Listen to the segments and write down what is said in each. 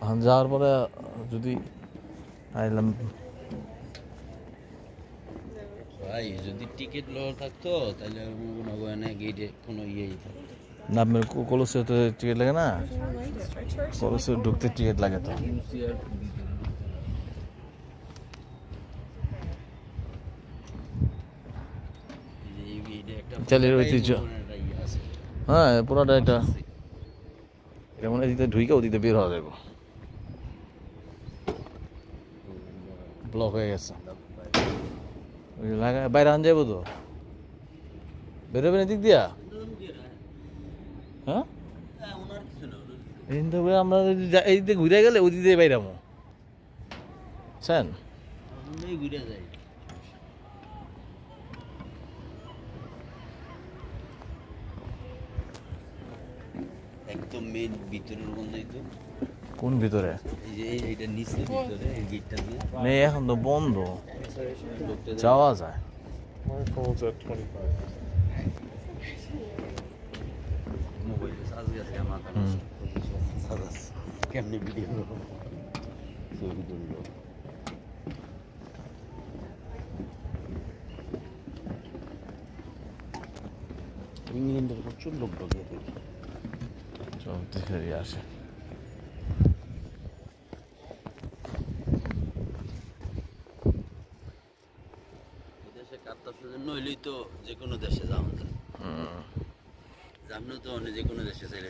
এখন যাওয়ার পরে যদি আইলাম ভাই যদি টিকিট লওয়া থাকতো তাহলে মনে করেন গেটে কোনো ইয়েই থাকতো না। আপনার কলসে তো টিকিট লাগে না, কলসে ঢুকতে টিকিট লাগে তো। ইতালির ঐতিহ্য, হ্যাঁ পুরোটা এটা এমন এদিকে ঢুকে ওদিকে বের হওয়া যাবে, ব্লক হয়ে গেছে। বাইরে আন যাবো তো, বেরোবেন এদিক দিয়া। হ্যাঁ আমরা এই দিকে ঘুরে গেলে ওই দিকে বাইরামো বুঝছেন। ঘুরে যাই একদম মেন ভিতরের কোনায় তো। কোন ভিতরে? এই যে এইটা নিচে ভিতরে এই গেটটা দিয়ে নেই, এখন তো বন্ধ, যাওয়া যায়। মোবাইলে চার্জ গেছে আমার কেমনি ভিডিও ছবি তুললো। ইংল্যান্ডের প্রচুর লোক ঢোকে দেখি, চলতে আসে। দেশে কাটতার জন্য হইলেই তো যে কোনো দেশে যাওয়া যায়। জানো তো যে কোনো দেশে চাইলে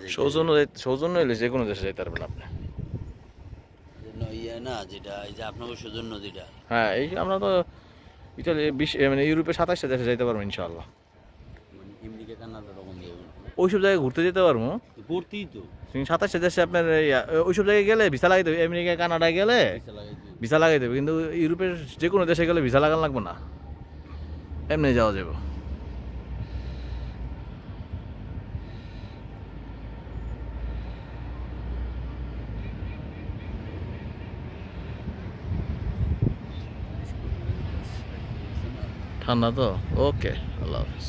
সৌজন্য হইলে যে কোনো দেশে যাইতে পারবেন আপনি। ইয়ে না যেটা এই যে আপনার সৌজন্য যেটা, হ্যাঁ এই আমরা তো ইতালি মানে ইউরোপে 27টা দেশে যাইতে পারবো ইনশাআল্লাহ। মানে আমেরিকা কানাডা রকম যাবেন ওইসব জায়গায় ঘুরতে যেতে পারবো, ঘুরতেই তো 27টা দেশে আপনার ওইসব জায়গায় গেলে ভিসা লাগাই দেবে। আমেরিকা কানাডায় গেলে ভিসা লাগাই দেবে, কিন্তু ইউরোপের যে কোনো দেশে গেলে ভিসা লাগানো লাগবে না, এমনি যাওয়া যাবে। ঠান্ডা তো, ওকে, আল্লাহ হাফিজ।